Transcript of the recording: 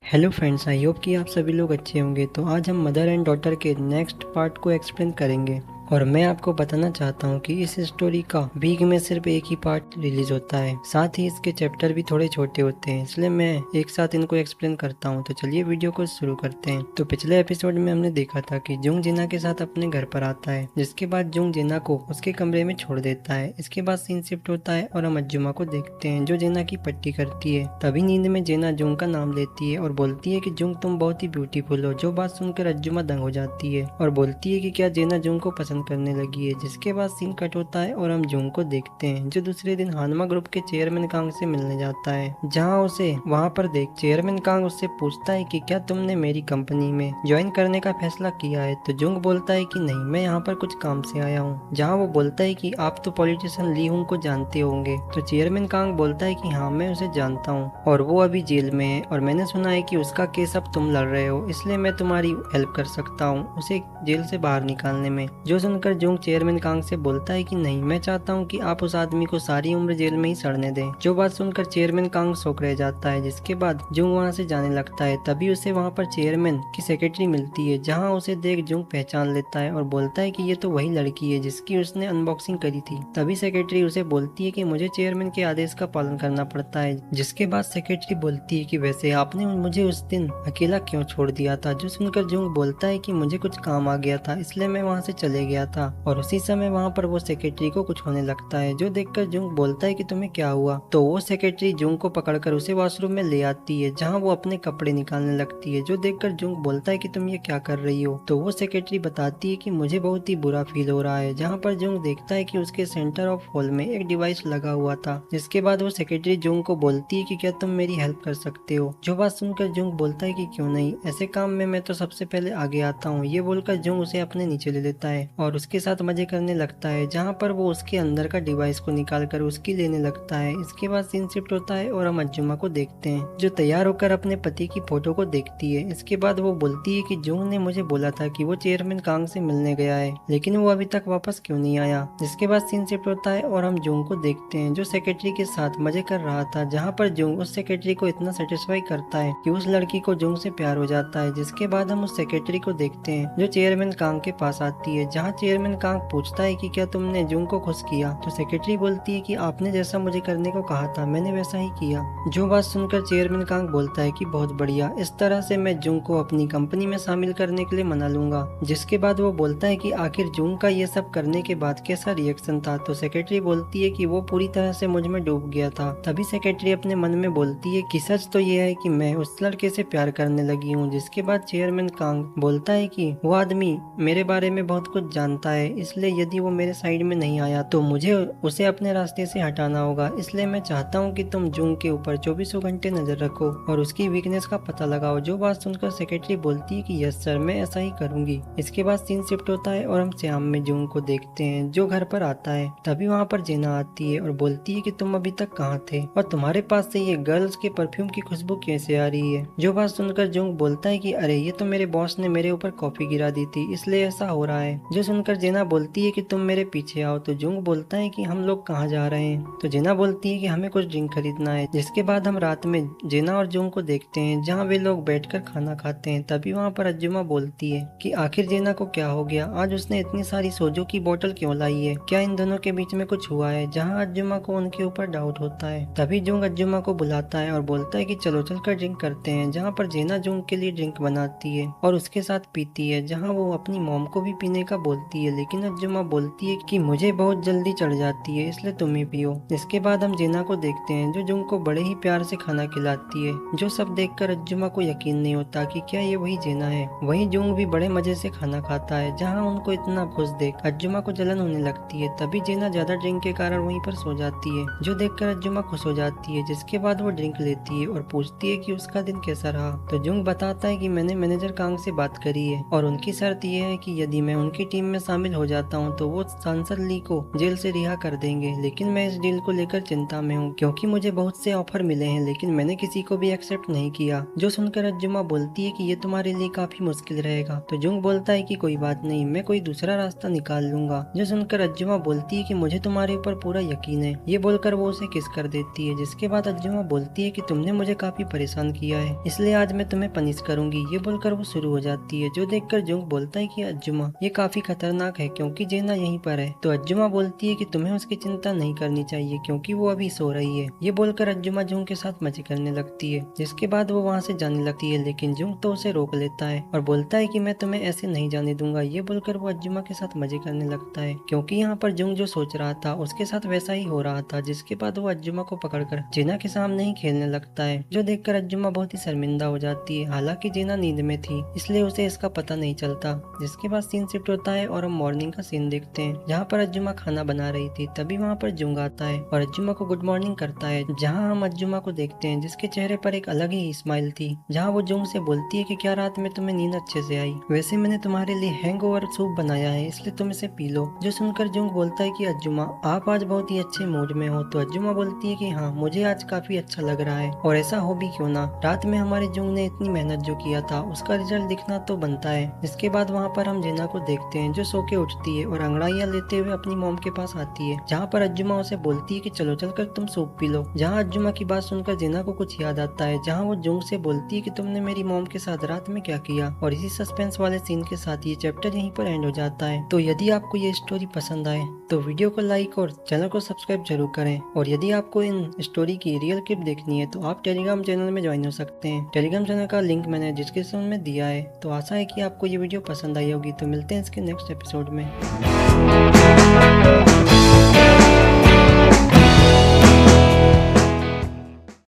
Hello friends, I hope कि आप सभी लोग अच्छे होंगे। तो आज हम मदर एंड डॉटर के नेक्स्ट पार्ट को एक्सप्लेन करेंगे। और मैं आपको बताना चाहता हूँ कि इस स्टोरी का वीक में सिर्फ एक ही पार्ट रिलीज होता है, साथ ही इसके चैप्टर भी थोड़े छोटे होते हैं, इसलिए मैं एक साथ इनको एक्सप्लेन करता हूँ। तो चलिए वीडियो को शुरू करते हैं। तो पिछले एपिसोड में हमने देखा था कि जुंग जिना के साथ अपने घर पर आता है, जिसके बाद जुंग जिना को उसके कमरे में छोड़ देता है। इसके बाद सीन शिफ्ट होता है और हम अज्जुमा को देखते हैं जो जेना की पट्टी करती है। तभी नींद में जेना जुंग का नाम लेती है और बोलती है कि जुंग तुम बहुत ही ब्यूटीफुल हो, जो बात सुनकर अज्जुमा दंग हो जाती है और बोलती है कि क्या जेना जुंग को पसंद करने लगी है। जिसके बाद सीन कट होता है और हम जुंग को देखते हैं जो दूसरे दिन हानमा ग्रुप के चेयरमैन कांग से मिलने जाता है, जहां उसे वहां पर देख चेयरमैन कांग उससे पूछता है कि क्या तुमने मेरी कंपनी में ज्वाइन करने का फैसला किया है। तो जुंग बोलता है कि नहीं, मैं यहाँ पर कुछ काम से आया हूँ। जहाँ वो बोलता है कि आप तो पॉलिटिशियन ली हुंग को जानते होंगे। तो चेयरमैन कांग बोलता है कि हाँ, मैं उसे जानता हूँ और वो अभी जेल में है और मैंने सुना है कि उसका केस अब तुम लड़ रहे हो, इसलिए मैं तुम्हारी हेल्प कर सकता हूँ उसे जेल से बाहर निकालने में। जो सुनकर जुंग चेयरमैन कांग से बोलता है कि नहीं, मैं चाहता हूँ कि आप उस आदमी को सारी उम्र जेल में ही सड़ने दें। जो बात सुनकर चेयरमैन कांग शॉक रह जाता है। जिसके बाद जुंग वहाँ से जाने लगता है। तभी उसे वहाँ पर चेयरमैन की सेक्रेटरी मिलती है, जहाँ उसे देख जुंग पहचान लेता है और बोलता है कि ये तो वही लड़की है जिसकी उसने अनबॉक्सिंग करी थी। तभी सेक्रेटरी उसे बोलती है कि मुझे चेयरमैन के आदेश का पालन करना पड़ता है। जिसके बाद सेक्रेटरी बोलती है कि वैसे आपने मुझे उस दिन अकेला क्यों छोड़ दिया था। जो सुनकर जुंग बोलता है कि मुझे कुछ काम आ गया था, इसलिए मैं वहाँ से चले गया था। और उसी समय वहाँ पर वो सेक्रेटरी को कुछ होने लगता है। जो देखकर जुंग बोलता है कि तुम्हें क्या हुआ। तो वो सेक्रेटरी जुंग को पकड़कर उसे वॉशरूम में ले आती है, जहाँ वो अपने कपड़े निकालने लगती है। जो देखकर जुंग बोलता है कि तुम ये क्या कर रही हो। तो वो सेक्रेटरी बताती है कि मुझे बहुत ही बुरा फील हो रहा है। जहाँ पर जुंग देखता है कि उसके सेंटर ऑफ हॉल में एक डिवाइस लगा हुआ था। जिसके बाद वो सेक्रेटरी जुंग को बोलती है कि क्या तुम मेरी हेल्प कर सकते हो। जो बात सुनकर जुंग बोलता है कि क्यों नहीं, ऐसे काम में मैं तो सबसे पहले आगे आता हूँ। ये बोलकर जुंग उसे अपने नीचे ले लेता है और उसके साथ मजे करने लगता है, जहाँ पर वो उसके अंदर का डिवाइस को निकाल कर उसकी लेने लगता है। इसके बाद सीन शिफ्ट होता है और हम अज्जुमा को देखते हैं जो तैयार होकर अपने पति की फोटो को देखती है। इसके बाद वो बोलती है कि जुंग ने मुझे बोला था कि वो चेयरमैन कांग से मिलने गया है, लेकिन वो अभी तक वापस क्यों नहीं आया। जिसके बाद सीन शिफ्ट होता है और हम जुंग को देखते हैं जो सेक्रेटरी के साथ मजे कर रहा था, जहाँ पर जुंग उस सेक्रेटरी को इतना सेटिस्फाई करता है कि उस लड़की को जुंग से प्यार हो जाता है। जिसके बाद हम उस सेक्रेटरी को देखते हैं जो चेयरमैन कांग के पास आती है, जहाँ चेयरमैन कांग पूछता है कि क्या तुमने जुंग को खुश किया। तो सेक्रेटरी बोलती है कि आपने जैसा मुझे करने को कहा था मैंने वैसा ही किया। जो बात सुनकर चेयरमैन कांग बोलता है कि बहुत बढ़िया, इस तरह से मैं जुंग को अपनी कंपनी में शामिल करने के लिए मना लूंगा। जिसके बाद वो बोलता है कि आखिर जुंग का ये सब करने के बाद कैसा रिएक्शन था। तो सेक्रेटरी बोलती है कि वो पूरी तरह से मुझ में डूब गया था। तभी सेक्रेटरी अपने मन में बोलती है कि सच तो ये है कि मैं उस लड़के से प्यार करने लगी हूँ। जिसके बाद चेयरमैन कांग बोलता है कि वो आदमी मेरे बारे में बहुत कुछ जानता है, इसलिए यदि वो मेरे साइड में नहीं आया तो मुझे उसे अपने रास्ते से हटाना होगा। इसलिए मैं चाहता हूँ कि तुम जुंग के ऊपर 24 घंटे नजर रखो और उसकी वीकनेस का पता लगाओ। जो बात सुनकर सेक्रेटरी बोलती है कि यस सर, मैं ऐसा ही करूंगी। इसके बाद सीन शिफ्ट होता है और हम श्याम में जुंग को देखते हैं जो घर पर आता है। तभी वहाँ पर जेना आती है और बोलती है कि तुम अभी तक कहाँ थे और तुम्हारे पास से ये गर्ल्स के परफ्यूम की खुशबू कैसे आ रही है। जो बात सुनकर जुंग बोलता है कि अरे ये तो मेरे बॉस ने मेरे ऊपर कॉफी गिरा दी थी, इसलिए ऐसा हो रहा है। जो सुनकर जेना बोलती है कि तुम मेरे पीछे आओ। तो जुंग बोलता है कि हम लोग कहाँ जा रहे हैं। तो जेना बोलती है कि हमें कुछ ड्रिंक खरीदना है। जिसके बाद हम रात में जेना और जुंग को देखते हैं जहाँ वे लोग बैठकर खाना खाते हैं। तभी वहाँ पर अज्जुमा बोलती है कि आखिर जेना को क्या हो गया, आज उसने इतनी सारी सोजो की बोतल क्यों लाई है, क्या इन दोनों के बीच में कुछ हुआ है। जहाँ अज्जुमा को उनके ऊपर डाउट होता है। तभी जुंग अज्जुमा को बुलाता है और बोलता है कि चलो चलकर ड्रिंक करते हैं। जहाँ पर जेना जुंग के लिए ड्रिंक बनाती है और उसके साथ पीती है, जहाँ वो अपनी मॉम को भी पीने का बोलती है, लेकिन अज्जुमा बोलती है कि मुझे बहुत जल्दी चढ़ जाती है, इसलिए तुम ही पियो। इसके बाद हम जेना को देखते हैं जो जुंग को बड़े ही प्यार से खाना खिलाती है, जो सब देखकर अज्जुमा को यकीन नहीं होता कि क्या ये वही जेना है। वहीं जुंग भी बड़े मजे से खाना खाता है, जहाँ उनको इतना खुश देख अज्जुमा को जलन होने लगती है। तभी जेना ज्यादा ड्रिंक के कारण वहीं पर सो जाती है, जो देखकर अज्जुमा खुश हो जाती है। जिसके बाद वो ड्रिंक लेती है और पूछती है कि उसका दिन कैसा रहा। तो जुंग बताता है कि मैंने मैनेजर कांग से बात करी है और उनकी शर्त यह है कि यदि मैं उनकी टीम में शामिल हो जाता हूँ तो वो सांसर ली को जेल से रिहा कर देंगे, लेकिन मैं इस डील को लेकर चिंता में हूँ क्योंकि मुझे बहुत से ऑफर मिले हैं लेकिन मैंने किसी को भी एक्सेप्ट नहीं किया। जो सुनकर अर्जुमा बोलती है कि ये तुम्हारे लिए काफी मुश्किल रहेगा, तो जुंग बोलता है कि कोई बात नहीं, मैं कोई दूसरा रास्ता निकाल लूंगा। जो सुनकर अर्जुमा बोलती है कि मुझे तुम्हारे ऊपर पूरा यकीन है। ये बोलकर वो उसे किस कर देती है, जिसके बाद अर्जुमा बोलती है कि तुमने मुझे काफी परेशान किया है, इसलिए आज मैं तुम्हें पनिश करूंगी। ये बोलकर वो शुरू हो जाती है। जो देखकर जुंग बोलता है कि अर्जुमा ये काफी खतरनाक है क्योंकि जेना यहीं पर है। तो अर्जुमा बोलती है कि तुम्हें उसकी चिंता नहीं करनी चाहिए क्योंकि वो अभी सो रही है। ये बोलकर अर्जुमा जुंग के साथ मजे करने लगती है, जिसके बाद वो वहाँ से जाने लगती है, लेकिन जुंग तो उसे रोक लेता है और बोलता है कि मैं तुम्हें ऐसे नहीं जाने दूंगा। ये बोलकर वो अर्जुमा के साथ मजे करने लगता है क्योंकि यहाँ पर जुंग जो सोच रहा था उसके साथ वैसा ही हो रहा था। जिसके बाद वो अर्जुमा को पकड़कर जेना के सामने ही खेलने लगता है, जो देखकर अर्जुमा बहुत ही शर्मिंदा हो जाती है। हालांकि जेना नींद में थी इसलिए उसे इसका पता नहीं चलता। जिसके बाद सीन शिफ्ट होता है और हम मॉर्निंग का सीन देखते हैं जहाँ पर अर्जुमा खाना बना रही थी। तभी वहाँ पर जुंग आता है और अर्जुमा को गुड मॉर्निंग करता है, जहाँ हम अर्जुमा को देखते हैं जिसके चेहरे पर एक अलग ही स्माइल थी। जहाँ वो जुंग से बोलती है कि क्या रात में तुम्हें नींद अच्छे से आई, वैसे मैंने तुम्हारे लिए हैंगओवर सूप बनाया है इसलिए तुम इसे पी लो। जो सुनकर जुंग बोलता है कि अर्जुमा आप आज बहुत ही अच्छे मूड में हो। तो अर्जुमा बोलती है कि हाँ मुझे आज काफी अच्छा लग रहा है और ऐसा हो भी क्यों ना, रात में हमारे जुंग ने इतनी मेहनत जो किया था उसका रिजल्ट दिखना तो बनता है। इसके बाद वहाँ पर हम जेना को देखते हैं जो सो के उठती है और अंगड़ाइयाँ लेते हुए अपनी मॉम के पास आती है, जहाँ पर अर्जुमा उसे बोलती है कि चलो चलकर तुम सूप पी लो। जहाँ अर्जुमा की बात सुनकर जेना को कुछ याद आता है, जहाँ वो जुंग से बोलती है कि तुमने मेरी मॉम के साथ रात में क्या किया। और इसी सस्पेंस वाले सीन के साथ ये चैप्टर यहीं पर एंड हो जाता है। तो यदि आपको ये स्टोरी पसंद आए तो वीडियो को लाइक और चैनल को सब्सक्राइब जरूर करें। और यदि आपको इन स्टोरी की रियल क्लिप देखनी है तो आप टेलीग्राम चैनल में ज्वाइन हो सकते हैं। टेलीग्राम चैनल का लिंक मैंने डिस्क्रिप्शन में दिया है। तो आशा है कि आपको ये वीडियो पसंद आई होगी। तो मिलते हैं इसके नेक्स्ट एपिसोड में।